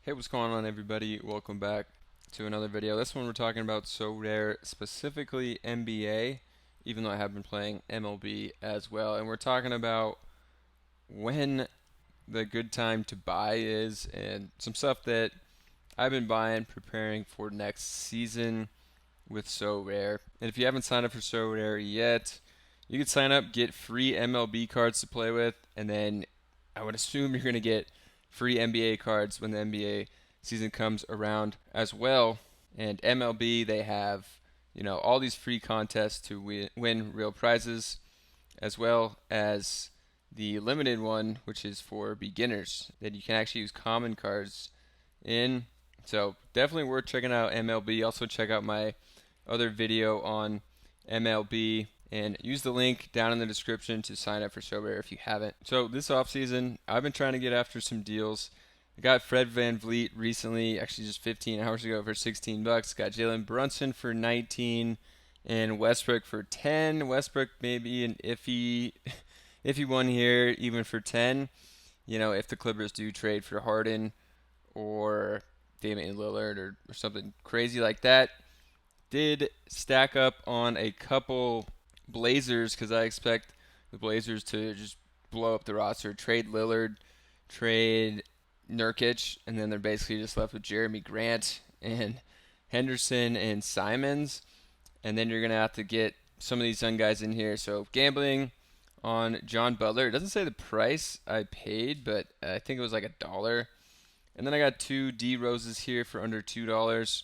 Hey, what's going on, everybody? Welcome back to another video. This one we're talking about Sorare, specifically NBA, even though I have been playing MLB as well. And we're talking about when the good time to buy is and some stuff that I've been buying, preparing for next season with Sorare. And if you haven't signed up for Sorare yet, you can sign up, get free MLB cards to play with, and then I would assume you're going to get free NBA cards when the NBA season comes around as well. And MLB, they have, all these free contests to win real prizes, as well as the limited one, which is for beginners, that you can actually use common cards in. So definitely worth checking out MLB. Also check out my other video on MLB and use the link down in the description to sign up for Sorare if you haven't. So this offseason, I've been trying to get after some deals. I got Fred VanVleet recently, actually just 15 hours ago for 16 bucks. Got Jalen Brunson for 19 and Westbrook for 10. Westbrook maybe an iffy one here, even for 10. If the Clippers do trade for Harden or Damian Lillard or something crazy like that. Did stack up on a couple Blazers because I expect the Blazers to just blow up the roster, trade Lillard, trade Nurkic, and then they're basically just left with Jeremy Grant and Henderson and Simons. And then you're going to have to get some of these young guys in here. So gambling on John Butler. It doesn't say the price I paid, but I think it was like $1. And then I got two D Roses here for under $2.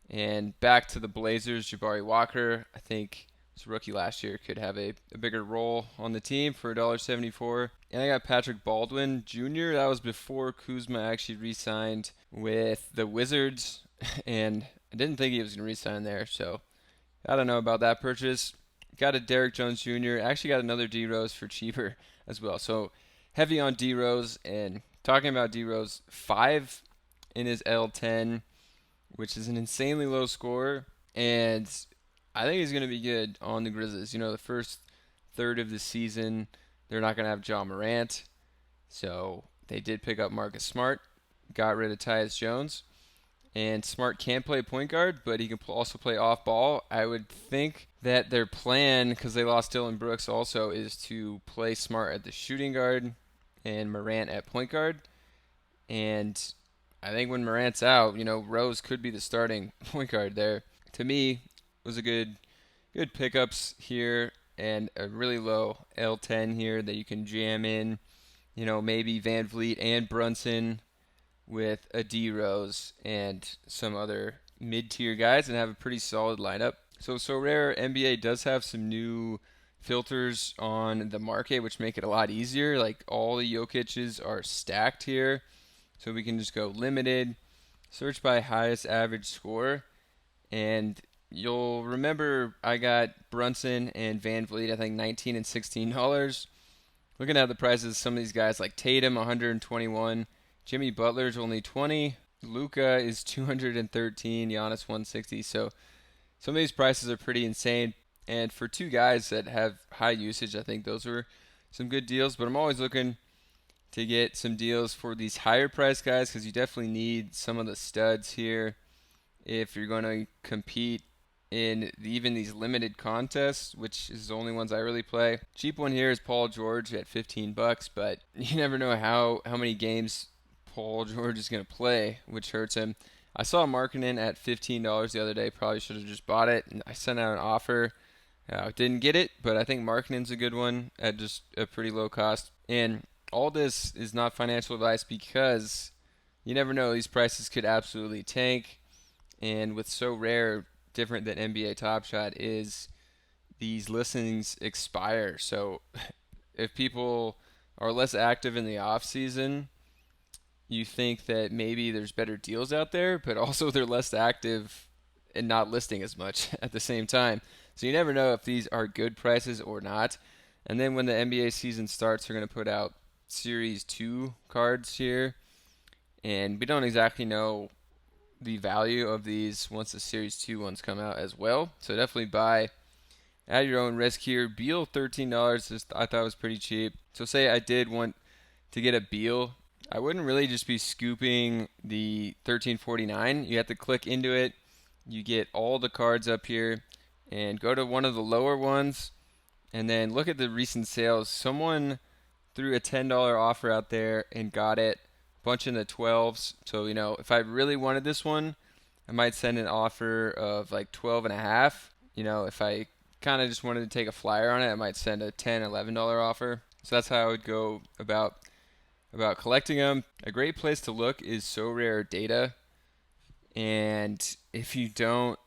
And back to the Blazers, Jabari Walker. I think this rookie last year could have a bigger role on the team for $1.74. And I got Patrick Baldwin Jr. That was before Kuzma actually re-signed with the Wizards. And I didn't think he was going to re-sign there. So I don't know about that purchase. Got a Derrick Jones Jr. Actually got another D Rose for cheaper as well. So heavy on D Rose. And talking about D Rose, 5 in his L10, which is an insanely low score. And I think he's going to be good on the Grizzlies. The first third of the season, they're not going to have John Morant. So they did pick up Marcus Smart, got rid of Tyus Jones. And Smart can play point guard, but he can also play off ball. I would think that their plan, because they lost Dylan Brooks also, is to play Smart at the shooting guard and Morant at point guard. And I think when Morant's out, Rose could be the starting point guard there. To me, it was a good pickups here and a really low L10 here that you can jam in. Maybe Van Vliet and Brunson with a D Rose and some other mid-tier guys and have a pretty solid lineup. So Sorare NBA does have some new filters on the market, which make it a lot easier. Like all the Jokic's are stacked here. So we can just go limited, search by highest average score, and you'll remember I got Brunson and Van Vliet, I think $19 and $16. Looking at the prices of some of these guys like Tatum, 121, Jimmy Butler's only 20, Luka is 213, Giannis 160. So some of these prices are pretty insane. And for two guys that have high usage, I think those were some good deals. But I'm always looking to get some deals for these higher price guys because you definitely need some of the studs here if you're going to compete in even these limited contests, which is the only ones I really play. Cheap one here is Paul George at 15 bucks, but you never know how many games Paul George is going to play, which hurts him. I saw Markkanen at $15 the other day. Probably should have just bought it. And I sent out an offer. Didn't get it, but I think Markkanen's a good one at just a pretty low cost. And all this is not financial advice because you never know. These prices could absolutely tank. And with Sorare, different than NBA Top Shot, is these listings expire. So if people are less active in the off season, you think that maybe there's better deals out there, but also they're less active and not listing as much at the same time. So you never know if these are good prices or not. And then when the NBA season starts, they're going to put out Series 2 cards here. And we don't exactly know the value of these once the Series 2 ones come out as well. So definitely buy at your own risk here. Beal, $13. I thought was pretty cheap. So say I did want to get a Beal I wouldn't really just be scooping the 1349. You have to click into it. You get all the cards up here and go to one of the lower ones and then look at the recent sales. Someone threw a $10 offer out there and got it, a bunch in the 12s. So, if I really wanted this one, I might send an offer of like 12 and a half. If I kind of just wanted to take a flyer on it, I might send a $10, $11 offer. So that's how I would go about collecting them. A great place to look is Sorare data. And if you don't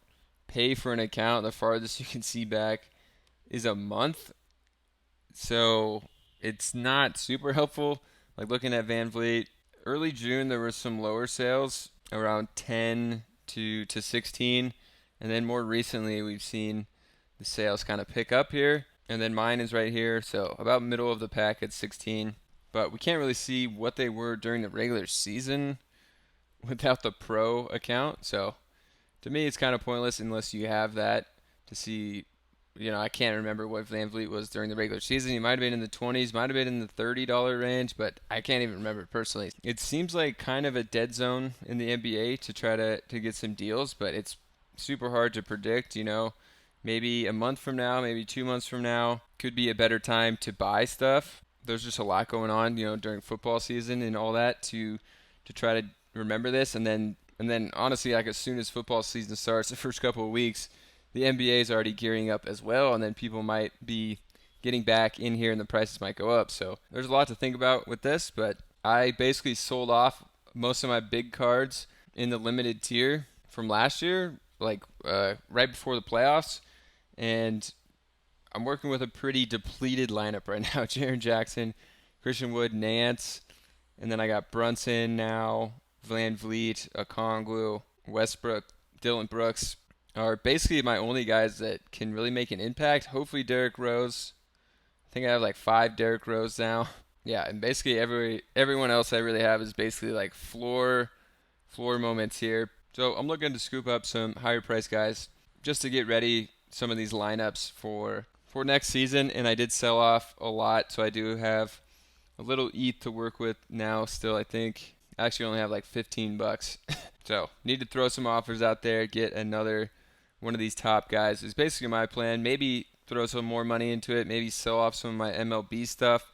pay for an account, the farthest you can see back is a month. So it's not super helpful. Like looking at Van Vliet, early June there was some lower sales around 10 to 16, and then more recently we've seen the sales kind of pick up here. And then mine is right here, so about middle of the pack at 16. But we can't really see what they were during the regular season without the pro account. So to me, it's kind of pointless unless you have that to see. I can't remember what Van Vliet was during the regular season. He might have been in the 20s, might have been in the $30 range, but I can't even remember personally. It seems like kind of a dead zone in the NBA to try to get some deals, but it's super hard to predict. Maybe a month from now, maybe 2 months from now could be a better time to buy stuff. There's just a lot going on, during football season and all that to try to remember this. And then honestly, like as soon as football season starts, the first couple of weeks, the NBA is already gearing up as well, and then people might be getting back in here and the prices might go up. So there's a lot to think about with this, but I basically sold off most of my big cards in the limited tier from last year, like right before the playoffs, and I'm working with a pretty depleted lineup right now. Jaren Jackson, Christian Wood, Nance, and then I got Brunson now, Van Vliet, Okongwu, Westbrook, Dylan Brooks are basically my only guys that can really make an impact. Hopefully Derrick Rose. I think I have like 5 Derrick Rose now. Yeah, and basically everyone else I really have is basically like floor moments here. So I'm looking to scoop up some higher price guys just to get ready some of these lineups for next season. And I did sell off a lot, so I do have a little ETH to work with now still. I think I actually only have like $15. So need to throw some offers out there, get another one of these top guys is basically my plan. Maybe throw some more money into it, maybe sell off some of my MLB stuff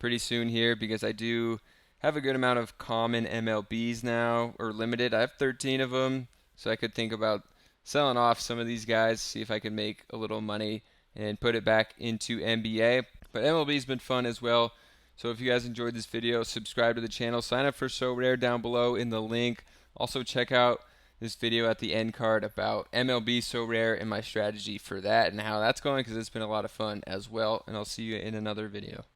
pretty soon here because I do have a good amount of common MLBs now, or limited. I have 13 of them, so I could think about selling off some of these guys, see if I can make a little money and put it back into NBA. But MLB's been fun as well. So if you guys enjoyed this video, subscribe to the channel, sign up for Sorare down below in the link. Also check out this video at the end card about MLB Sorare and my strategy for that and how that's going because it's been a lot of fun as well. And I'll see you in another video.